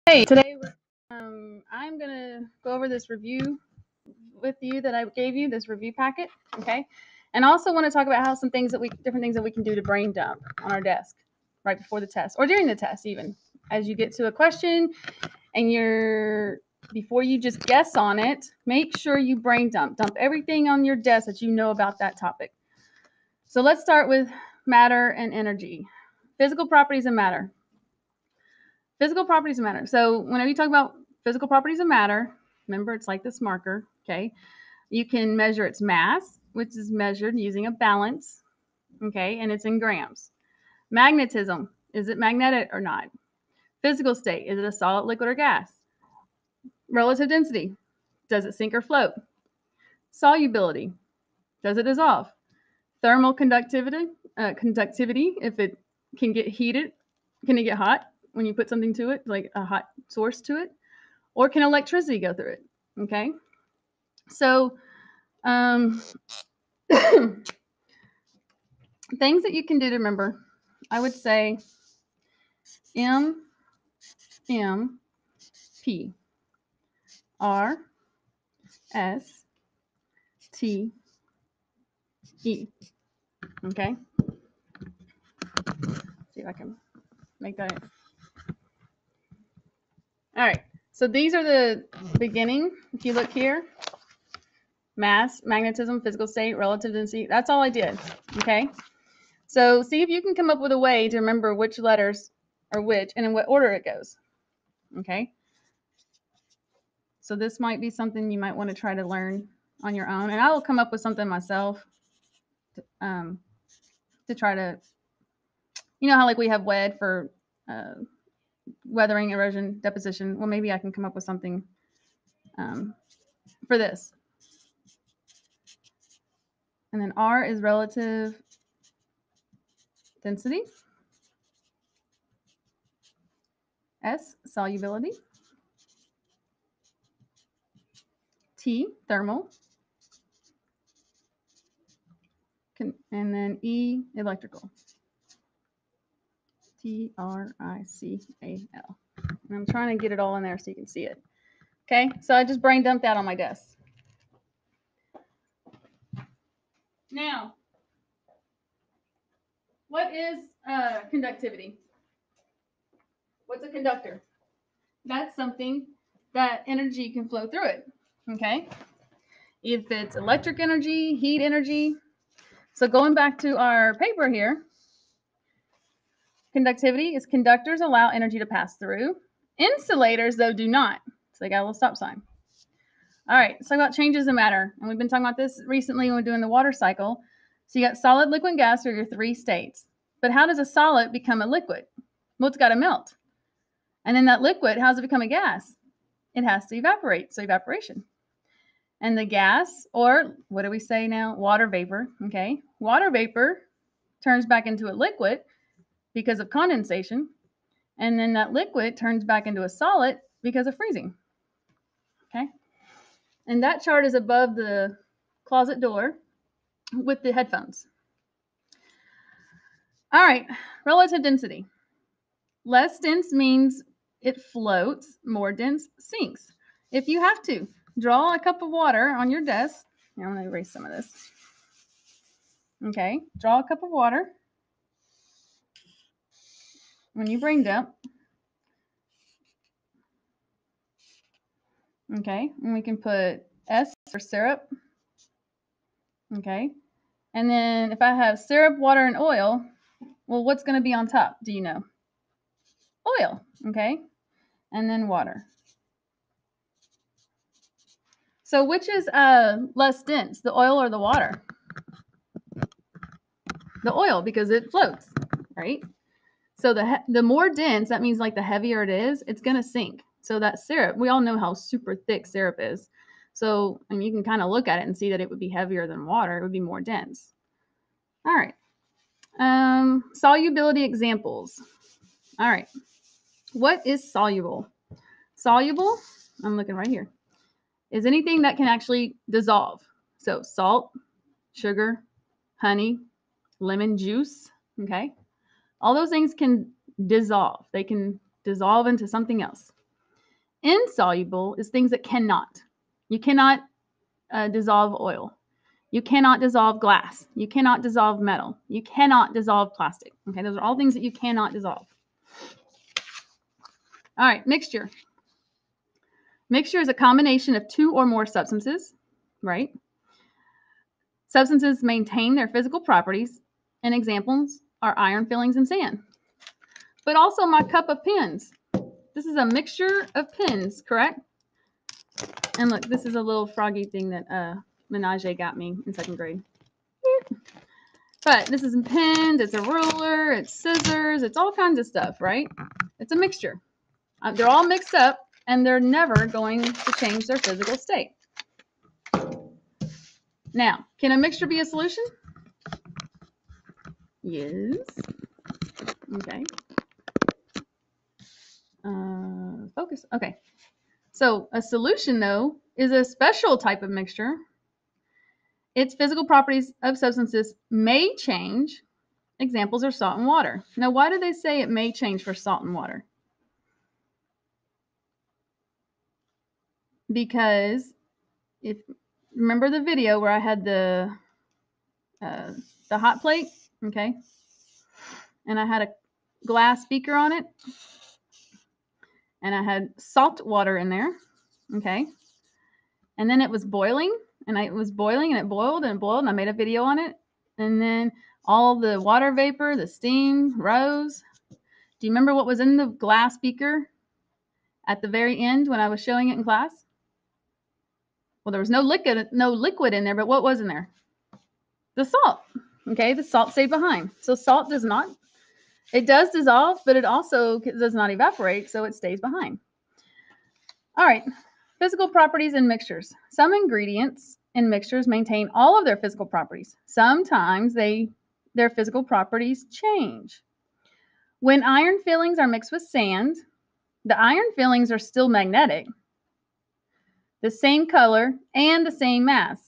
Hey, today I'm going to go over this review with you that I gave you, this review packet, okay? And I also want to talk about how different things that we can do to brain dump on our desk right before the test or during the test even. As you get to a question and before you just guess on it, make sure you brain dump. Dump everything on your desk that you know about that topic. So let's start with matter and energy. Physical properties of matter. Physical properties of matter. So whenever you talk about physical properties of matter, remember it's like this marker, okay? You can measure its mass, which is measured using a balance, okay? And it's in grams. Magnetism, is it magnetic or not? Physical state, is it a solid, liquid, or gas? Relative density, does it sink or float? Solubility, does it dissolve? Thermal conductivity, if it can get heated, can it get hot when you put something to it, like a hot source to it? Or can electricity go through it? Okay. So, things that you can do to remember, I would say M, M, P, R, S, T, E. Okay. See if I can make that. All right. So these are the beginning. If you look here, mass, magnetism, physical state, relative density. That's all I did. Okay. So see if you can come up with a way to remember which letters are which and in what order it goes. Okay. So this might be something you might want to try to learn on your own. And I will come up with something myself to try to, you know how like we have WED for weathering, erosion, deposition. Well, maybe I can come up with something for this. And then R is relative density. S, solubility. T, thermal. And then E, electrical. TRICAL. And I'm trying to get it all in there so you can see it. Okay, so I just brain dumped that on my desk. Now, what is conductivity? What's a conductor? That's something that energy can flow through it. Okay, if it's electric energy, heat energy. So going back to our paper here, conductivity is conductors allow energy to pass through. Insulators, though, do not. So they got a little stop sign. All right, let's talk about changes in matter. And we've been talking about this recently when we're doing the water cycle. So you got solid, liquid, gas are your three states. But how does a solid become a liquid? Well, it's got to melt. And then that liquid, how does it become a gas? It has to evaporate, so evaporation. And the gas, or what do we say now? Water vapor, okay? Water vapor turns back into a liquid because of condensation. And then that liquid turns back into a solid because of freezing, okay? And that chart is above the closet door with the headphones. All right, relative density. Less dense means it floats, more dense sinks. If you have to, draw a cup of water on your desk. Now I'm going to erase some of this. Okay, draw a cup of water. When you brain dump. Okay, and we can put S for syrup. Okay, and then if I have syrup, water, and oil, well, what's going to be on top? Do you know? Oil. Okay, and then water. So which is less dense, the oil or the water? The oil, because it floats, right? So the more dense, that means like the heavier it is, it's going to sink. So that syrup, we all know how super thick syrup is. So I mean, you can kind of look at it and see that it would be heavier than water. It would be more dense. All right. Solubility examples. All right. What is soluble? Soluble, I'm looking right here, is anything that can actually dissolve. So salt, sugar, honey, lemon juice, okay? All those things can dissolve. They can dissolve into something else. Insoluble is things that cannot. You cannot dissolve oil. You cannot dissolve glass. You cannot dissolve metal. You cannot dissolve plastic. Okay, those are all things that you cannot dissolve. All right, mixture. Mixture is a combination of two or more substances, right? Substances maintain their physical properties, and examples are iron fillings and sand. But also my cup of pens. This is a mixture of pens, correct? And look, this is a little froggy thing that Menage got me in 2nd grade. But this is pens, it's a ruler, it's scissors, it's all kinds of stuff, right? It's a mixture. They're all mixed up, and they're never going to change their physical state. Now, can a mixture be a solution? Yes. Okay. Focus. Okay. So a solution, though, is a special type of mixture. Its physical properties of substances may change. Examples are salt and water. Now, why do they say it may change for salt and water? Because if remember the video where I had the hot plate, okay, and I had a glass beaker on it, and I had salt water in there, okay, and then it was boiling, and it boiled and it boiled, and I made a video on it, and then all the water vapor, the steam rose. Do you remember what was in the glass beaker at the very end when I was showing it in class? Well, there was no liquid in there, but what was in there? The salt. Okay, the salt stayed behind. So salt does not, it does dissolve, but it also does not evaporate, so it stays behind. All right, physical properties in mixtures. Some ingredients in mixtures maintain all of their physical properties. Sometimes their physical properties change. When iron fillings are mixed with sand, the iron fillings are still magnetic, the same color, and the same mass.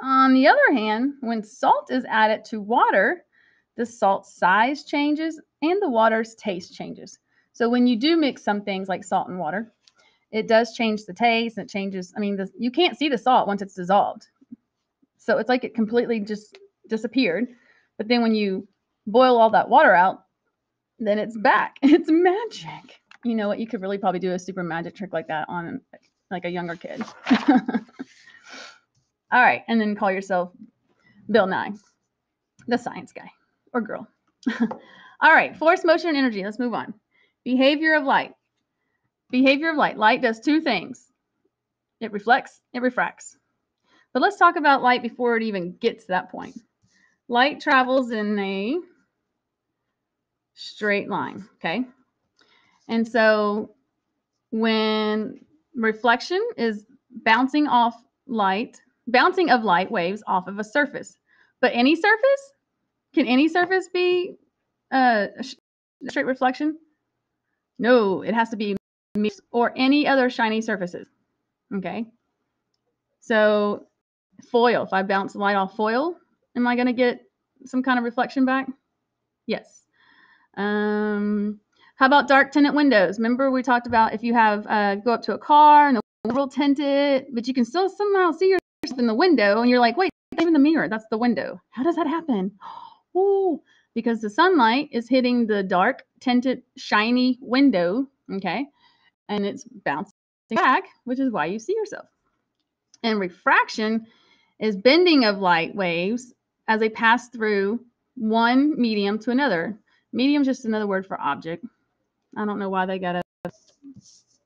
On the other hand, when salt is added to water, the salt size changes and the water's taste changes. So when you do mix some things like salt and water, it does change the taste. And it changes, you can't see the salt once it's dissolved. So it's like it completely just disappeared. But then when you boil all that water out, then it's back. It's magic. You know what? You could really probably do a super magic trick like that on like a younger kid. All right, and then call yourself Bill Nye, the science guy or girl. All right, force, motion, and energy. Let's move on. Behavior of light. Behavior of light. Light does two things. It reflects, it refracts. But let's talk about light before it even gets to that point. Light travels in a straight line, okay? And so when reflection is bouncing of light waves off of a surface. But any surface? Can any surface be a straight reflection? No, it has to be or any other shiny surfaces. Okay. So foil, if I bounce light off foil, am I going to get some kind of reflection back? Yes. How about dark tinted windows? Remember we talked about if you have go up to a car and the window tinted, but you can still somehow see yourself in the window, and you're like, wait, even the mirror, that's the window. How does that happen? Oh, because the sunlight is hitting the dark tinted shiny window, okay, and it's bouncing back, which is why you see yourself. And refraction is bending of light waves as they pass through one medium to another. Medium is just another word for object. I don't know why they gotta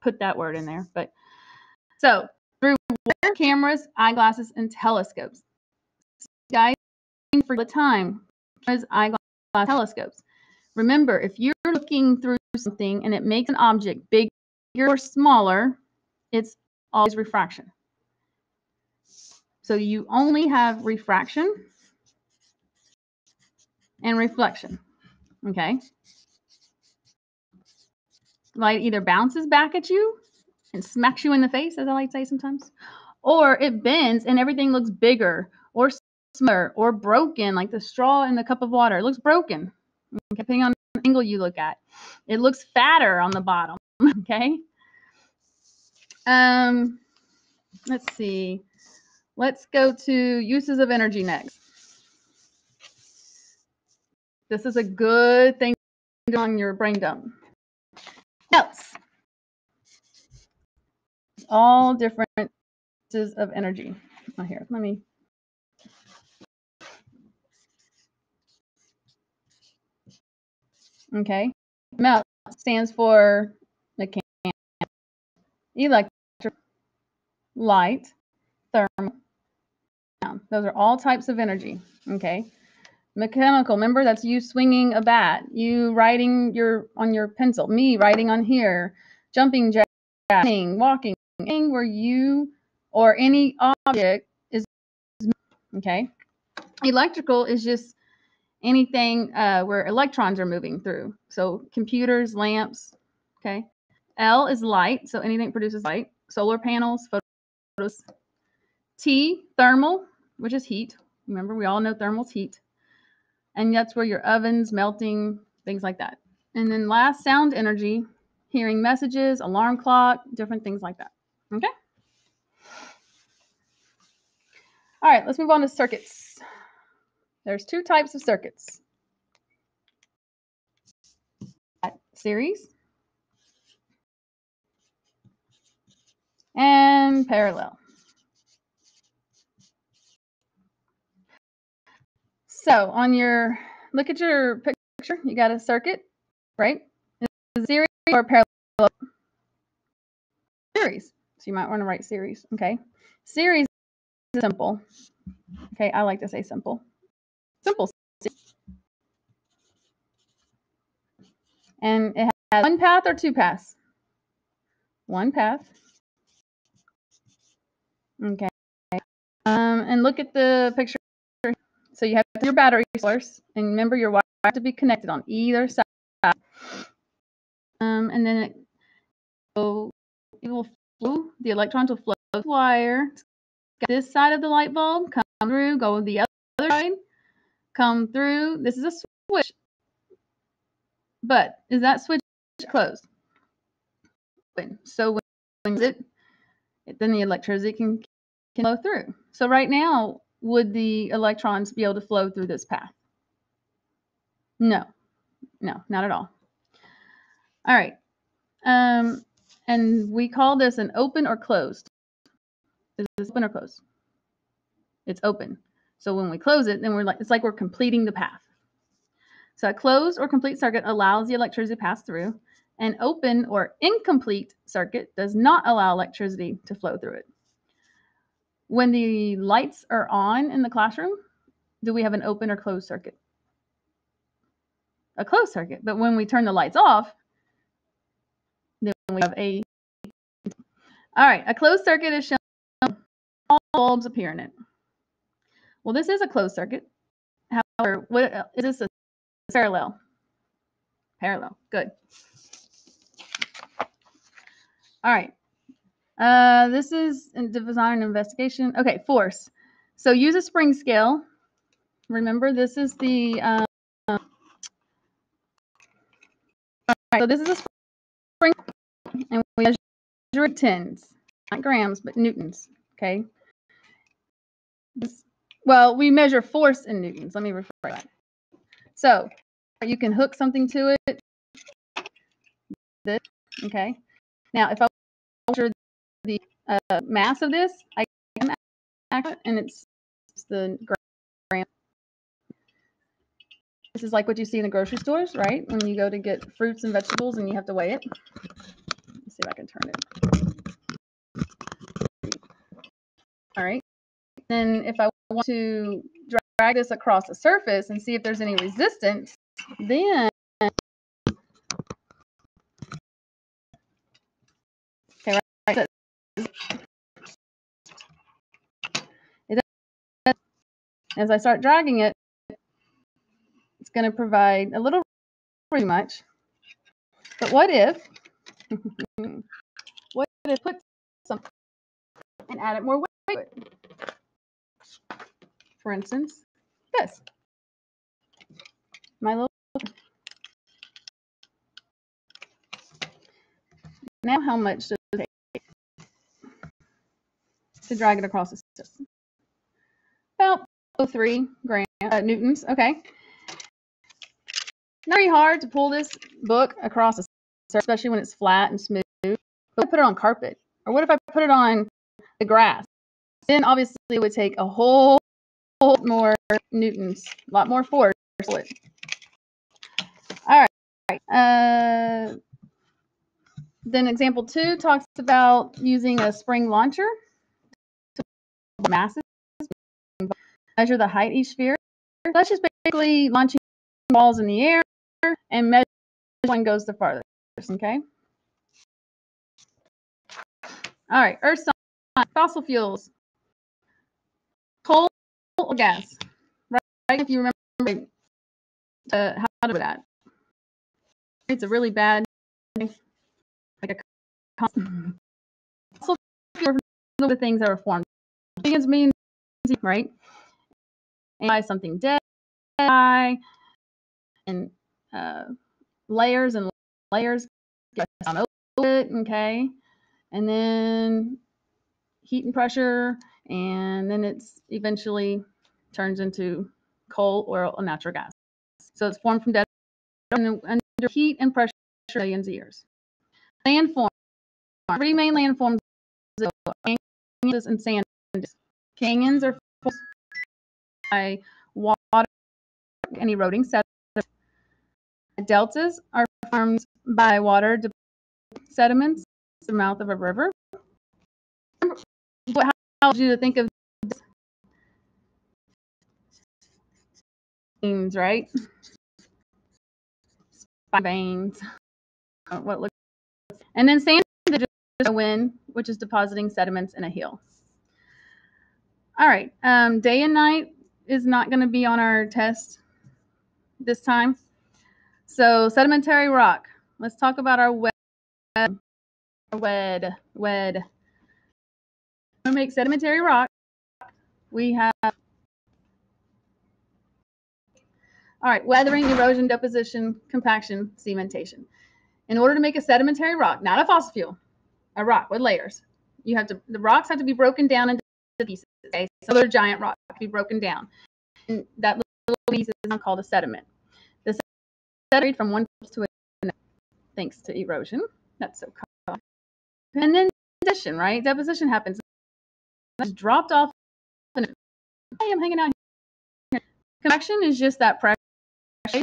put that word in there, but so through water, cameras, eyeglasses, and telescopes. Guys, for the time, eyeglasses, telescopes. Remember, if you're looking through something and it makes an object bigger or smaller, it's always refraction. So you only have refraction and reflection, okay? Light either bounces back at you and smacks you in the face, as I like to say sometimes, or it bends and everything looks bigger or smaller or broken, like the straw in the cup of water. It looks broken, depending on the angle you look at. It looks fatter on the bottom, okay? Let's see. Let's go to uses of energy next. This is a good thing to do on your brain dump. Else. All different uses of energy. Oh, here, let me. Okay. MELT stands for mechanical, electric, light, thermal. Those are all types of energy. Okay. Mechanical, remember, that's you swinging a bat, you writing on your pencil, me writing on here, jumping jack, walking, anything where you or any object is, okay. Electrical is just anything where electrons are moving through. So computers, lamps, okay. L is light, so anything that produces light. Solar panels, photos. T, thermal, which is heat. Remember, we all know thermal's heat. And that's where your ovens, melting, things like that. And then last, sound energy, hearing messages, alarm clock, different things like that. Okay? All right, let's move on to circuits. There's two types of circuits. Series and parallel. So on your, look at your picture, you got a circuit, right? Is it series or parallel? Series. So you might want to write series, okay? Series is simple. Okay, I like to say simple. Simple. And it has one path or two paths? One path. Okay. And look at the picture. So you have your battery source, and remember your wire has to be connected on either side. And then it will flow. The electrons will flow the wire. This side of the light bulb, come through, go the other side, come through. This is a switch. But is that switch closed? Open. So when then the electricity can flow through. So right now, would the electrons be able to flow through this path? No, not at all. All right. And we call this an open or closed. Is this open or closed? It's open. So when we close it, then it's like we're completing the path. So a closed or complete circuit allows the electricity to pass through. An open or incomplete circuit does not allow electricity to flow through it. When the lights are on in the classroom, do we have an open or closed circuit? A closed circuit. But when we turn the lights off, then we have a... All right, a closed circuit is shown. All bulbs appear in it. Well, this is a closed circuit. However, what is this? A parallel? Parallel. Good. All right. This is in design and investigation. Okay, force. So use a spring scale. Remember, this is the. So this is a spring, and we measure it tens, not grams, but newtons. Okay. Well, we measure force in newtons. Let me refer to that. So you can hook something to it. This, okay. Now, if I measure the mass of this, I can accurate, and it's the gram. This is like what you see in the grocery stores, right? When you go to get fruits and vegetables and you have to weigh it. Let's see if I can turn it. All right. Then if I want to drag this across the surface and see if there's any resistance, then okay, right. As I start dragging it, it's going to provide a little pretty much. But what if put something and add it more weight to it? For instance, this. My little. Now how much does it take? to drag it across the system. About 3 newtons. Okay. Not very hard to pull this book across the surface, especially when it's flat and smooth. But what if I put it on carpet? Or what if I put it on the grass? Then obviously it would take a whole more newtons, a lot more force to pull it. All right. Then example 2 talks about using a spring launcher to masses, measure the height each sphere. That's just basically launching balls in the air and measure which one goes the farthest. Okay. All right. Earth science, fossil fuels, coal or gas. Right. If you remember how to do that. It's a really bad, like a constant. Fossil fuels are the things that are formed. Things mean, right? And something dead, and layers and layers get down over it, okay? And then heat and pressure, and then it's eventually turns into coal, oil, and natural gas. So it's formed from dead under heat and pressure for millions of years. Landform. 3 main landforms are canyons and sand. Canyons are formed by water and eroding sediment. Deltas are formed by water sediments in the mouth of a river. How would you think of veins, right? Veins. What looks, and then sand is just a wind, which is depositing sediments in a hill. All right. Day and night is not going to be on our test this time. So sedimentary rock. Let's talk about our WED. To make sedimentary rock, we have weathering, erosion, deposition, compaction, cementation. In order to make a sedimentary rock, not a fossil fuel, a rock with layers, the rocks have to be broken down into pieces. Okay? So they're giant rocks have to be broken down. And that little piece is now called a sediment. The sediment from one place to another thanks to erosion. That's so cool. And then deposition, right? Deposition happens. It's dropped off. And hey, I'm hanging out here. Compaction is just that pressure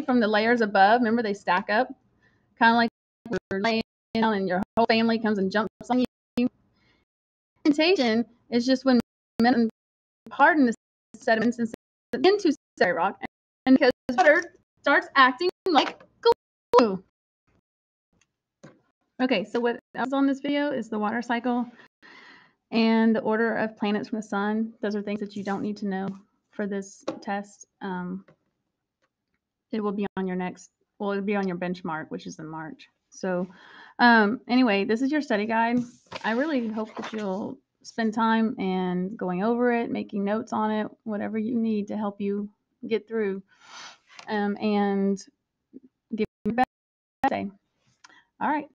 from the layers above. Remember, they stack up, kind of like you're laying down and your whole family comes and jumps on you. Cementation is just when men harden the sediments into sediment rock, and because water starts acting like glue. Okay, so what else on this video is the water cycle and the order of planets from the sun. Those are things that you don't need to know for this test. It will be on your it'll be on your benchmark, which is in March. So anyway, this is your study guide. I really hope that you'll spend time and going over it, making notes on it, whatever you need to help you get through, and give me a best day. All right.